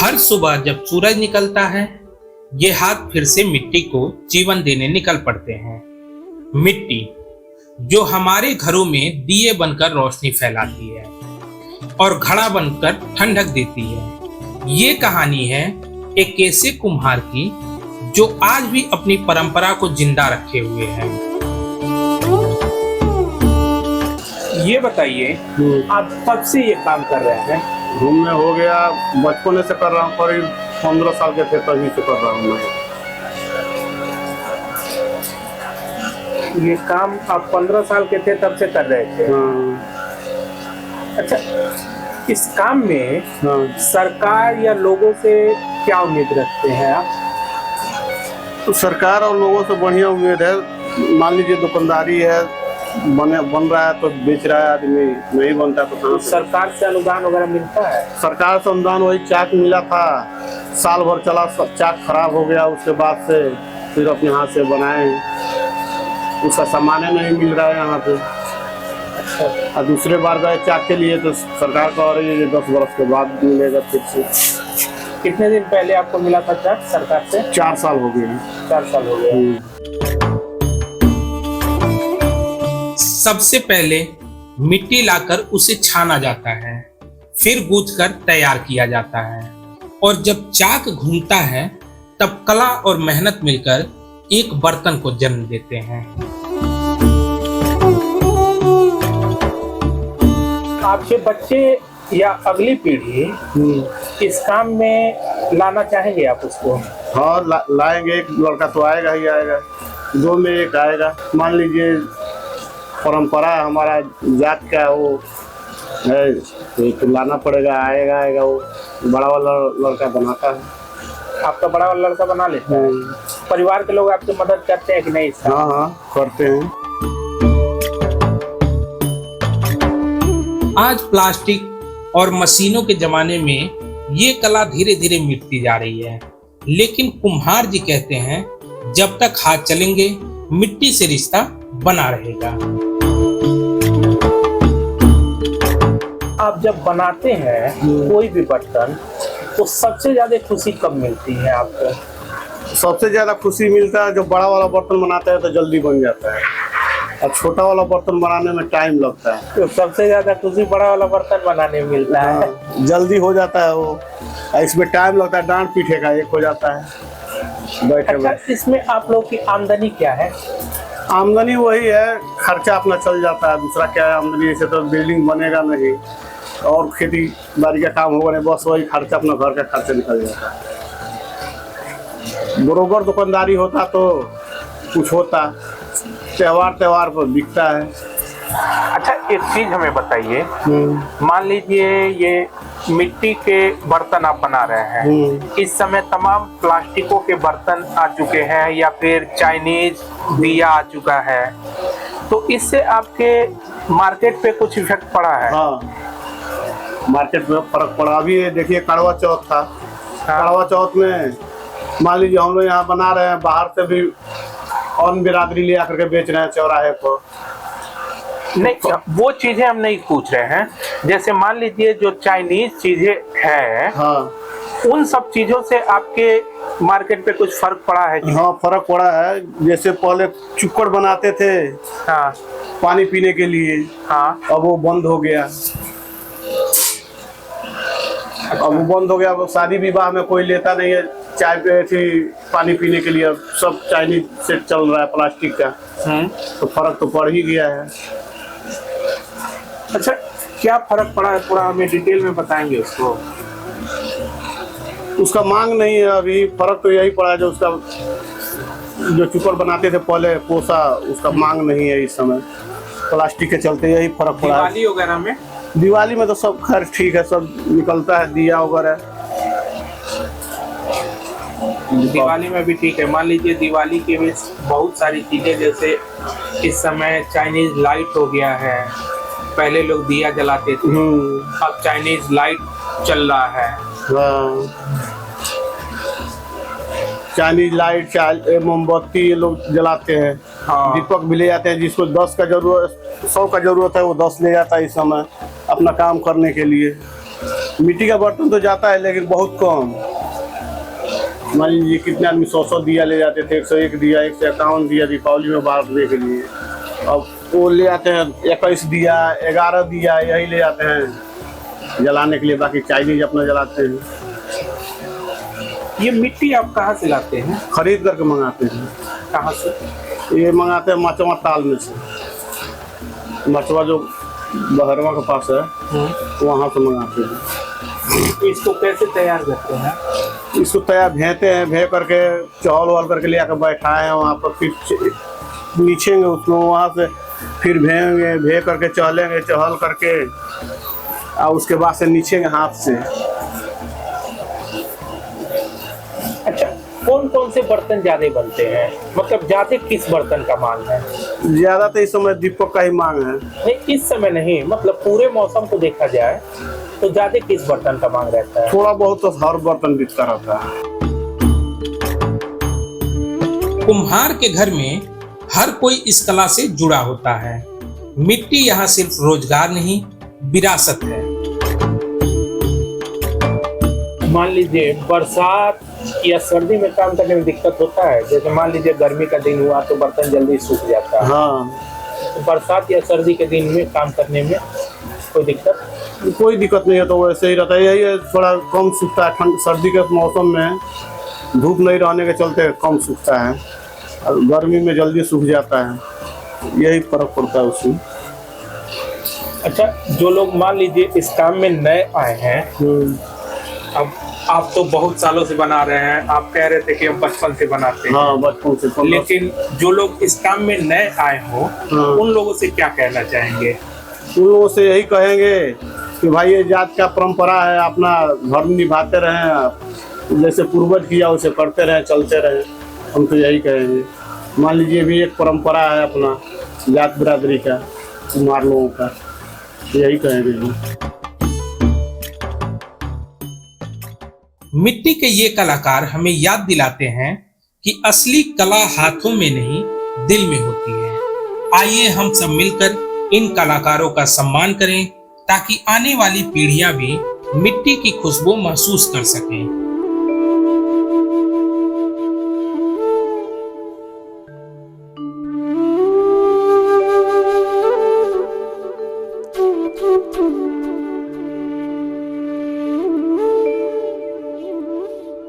हर सुबह जब सूरज निकलता है, ये हाथ फिर से मिट्टी को जीवन देने निकल पड़ते हैं। मिट्टी जो हमारे घरों में दिए बनकर रोशनी फैलाती है और घड़ा बनकर ठंडक देती है। ये कहानी है एक ऐसे कुम्हार की जो आज भी अपनी परंपरा को जिंदा रखे हुए है। ये बताइए, आप कब से ये काम कर रहे हैं? घूमने हो गया, बचपन से कर रहा हूँ, करीब 15 साल के थे तभी से कर रहा हूँ मैं। ये काम आप 15 साल के थे तब से कर रहे थे? हाँ। अच्छा, इस काम में हाँ। सरकार या लोगों से क्या उम्मीद रखते हैं आप? तो सरकार और लोगों से बढ़िया उम्मीद है। मान लीजिए दुकानदारी है, बन रहा है तो बेच रहा है आदमी, नहीं बनता तो सरकार से अनुदान वगैरह मिलता है? सरकार से अनुदान वही चाक मिला था, साल भर चला, सब चाक खराब हो गया, उसके बाद से फिर अपने हाथ से बनाए, उसका सामान नहीं मिल रहा है यहाँ पे। अच्छा। और दूसरे बार गए चाक के लिए तो सरकार कह रही है कि 10 वर्ष के बाद मिलेगा फिर से। कितने दिन पहले आपको मिला था चाक सरकार से? 4 साल हो गए। 4 साल हो गए। सबसे पहले मिट्टी लाकर उसे छाना जाता है, फिर गूंथकर तैयार किया जाता है और जब चाक घूमता है तब कला और मेहनत मिलकर एक बर्तन को जन्म देते हैं। आपके बच्चे या अगली पीढ़ी इस काम में लाना चाहेंगे आप उसको? हाँ, लाएंगे। एक लड़का तो आएगा ही आएगा, 2 में एक आएगा। मान लीजिए परंपरा हमारा जात का वो है तो लाना पड़ेगा, आएगा वो बड़ा वाला लड़का बनाता है। आपका बड़ा वाला लड़का बना लेता है? परिवार के लोग आपकी मदद करते हैं कि नहीं? हाँ, करते हैं। आज प्लास्टिक और मशीनों के जमाने में ये कला धीरे धीरे मिटती जा रही है, लेकिन कुम्हार जी कहते हैं जब तक हाथ चलेंगे मिट्टी से रिश्ता बना रहेगा। आप जब बनाते हैं कोई भी बर्तन तो सबसे ज्यादा खुशी कब मिलती है आपको? सबसे ज्यादा खुशी मिलता है जब बड़ा वाला बर्तन बनाता है तो जल्दी बन जाता है, और छोटा वाला बर्तन बनाने में टाइम लगता है। तो सबसे ज्यादा खुशी बड़ा वाला बर्तन बनाने में मिलता है। जल्दी हो जाता है वो, इसमें टाइम लगता है, डांट पीठे का एक हो जाता है बैठे में। अच्छा, इसमें आप लोग की आमदनी क्या है? आमदनी वही है, खर्चा अपना चल जाता है, दूसरा क्या है आमदनी। ऐसे तो बिल्डिंग बनेगा नहीं और खेती बाड़ी का काम होगा नहीं, बस वही खर्चा, अपना घर का खर्चा निकल जाता है। बरोबर दुकानदारी होता तो कुछ होता, त्योहार पर बिकता है। अच्छा, एक चीज हमें बताइए, मान लीजिए ये मिट्टी के बर्तन आप बना रहे हैं, इस समय तमाम प्लास्टिकों के बर्तन आ चुके हैं या फिर चाइनीज दिया आ चुका है, तो इससे आपके मार्केट पे कुछ इफेक्ट पड़ा है? हाँ, मार्केट में फर्क पड़ा। अभी देखिए कड़वा चौथ था। हाँ। कड़वा चौथ में मान लीजिए हम लोग यहाँ बना रहे हैं, बाहर से भी अन्य बिरादरी ले आकर के बेच रहे हैं चौराहे पर। नहीं, वो चीजें हम नहीं पूछ रहे हैं। जैसे मान लीजिए जो चाइनीज चीजें हैं, हाँ, उन सब चीजों से आपके मार्केट पे कुछ फर्क पड़ा है? हाँ, फर्क पड़ा है। जैसे पहले चुक्कड़ बनाते थे, हाँ, पानी पीने के लिए, हाँ, अब वो बंद हो गया। अब वो बंद हो गया, वो शादी विवाह में कोई लेता नहीं है चाय पे थी पानी पीने के लिए, सब चाइनीज सेट चल रहा है प्लास्टिक का। तो फर्क तो पड़ ही गया है। अच्छा, क्या फर्क पड़ा है पूरा हमें डिटेल में बताएंगे उसको? उसका मांग नहीं है अभी। फर्क तो यही पड़ा है जो उसका जो चुकड़ बनाते थे पहले पोसा, उसका मांग नहीं है इस समय, प्लास्टिक के चलते यही फर्क पड़ा है। दिवाली वगैरह में? दिवाली में तो सब खैर ठीक है, सब निकलता है दिया वगैरह। दिवाली में भी ठीक है। मान लीजिए दिवाली के में बहुत सारी चीजें, जैसे इस समय चाइनीज लाइट हो गया है, पहले लोग दिया जलाते थे, अब चाइनीज लाइट चल रहा है। हाँ, चाइनीज लाइट, मोमबत्ती ये लोग जलाते हैं। हाँ। दीपक भी ले जाते हैं, जिसको 10 का जरूरत, 100 का जरूरत है वो 10 ले जाता है इस समय अपना काम करने के लिए। मिट्टी का बर्तन तो जाता है लेकिन बहुत कम। मान लीजिए कितने आदमी 100 दिया ले जाते थे, 101 दिया, 151 दिया दीपावली में बांटने के लिए। अब वो ले आते हैं 21 दिया, 11 दिया, यही ले जाते हैं जलाने के लिए, बाकी चाइनीज अपना जलाते हैं। ये मिट्टी आप कहाँ से लाते हैं? खरीद करके मंगाते हैं। कहाँ से? ये मंगाते हैं मचवा ताल में से, मचवा जो बहरवा के पास है वहाँ से मंगाते हैं। इसको कैसे तैयार करते हैं? इसको तैयार भेते हैं, भे करके चहल वहल करके ले आकर बैठाए हैं वहाँ पर, फिर नीचेंगे उसको, वहाँ से फिर भेंगे, भे करके चहलेंगे, चहल करके और उसके बाद से नीचेंगे हाथ से। अच्छा, कौन कौन से बर्तन ज्यादा बनते हैं? मतलब ज्यादा किस बर्तन का मांग है? ज्यादा तो इस समय दीपक का ही मांग है। नहीं, इस समय नहीं, मतलब पूरे मौसम को देखा जाए तो ज्यादा किस बर्तन का मांग रहता है? थोड़ा बहुत तो हर बर्तन बिकता रहता है। कुम्हार के घर में हर कोई इस कला से जुड़ा होता है। मिट्टी यहाँ सिर्फ रोजगार नहीं, विरासत है। मान लीजिए बरसात या सर्दी में काम करने में दिक्कत होता है, जैसे मान लीजिए गर्मी का दिन हुआ तो बर्तन जल्दी सूख जाता है। हाँ, तो बरसात या सर्दी के दिन में काम करने में कोई दिक्कत? कोई दिक्कत नहीं है, तो वैसे ही रहता है। यही है, थोड़ा कम सूखता है। ठंड सर्दी के मौसम में धूप नहीं रहने के चलते कम सूखता है, और गर्मी में जल्दी सूख जाता है। यही फर्क पड़ता है उसमें। अच्छा, जो लोग मान लीजिए इस काम में नए आए हैं, अब आप तो बहुत सालों से बना रहे हैं, आप कह रहे थे कि हम बचपन से बनाते हैं। हाँ, बचपन से। लेकिन जो लोग इस काम में नए आए हो, उन लोगों से क्या कहना चाहेंगे? उन लोगों से यही कहेंगे कि भाई ये जात का परंपरा है, अपना धर्म निभाते रहें, जैसे पूर्वज किया उसे करते रहें, चलते रहें। हम तो यही कहेंगे। मान लीजिए भी एक परंपरा है अपना जात बिरादरी का, कुम्हार लोगों का, यही कहेंगे हम। मिट्टी के ये कलाकार हमें याद दिलाते हैं कि असली कला हाथों में नहीं, दिल में होती है। आइए हम सब मिलकर इन कलाकारों का सम्मान करें, ताकि आने वाली पीढ़ियां भी मिट्टी की खुशबू महसूस कर सकें।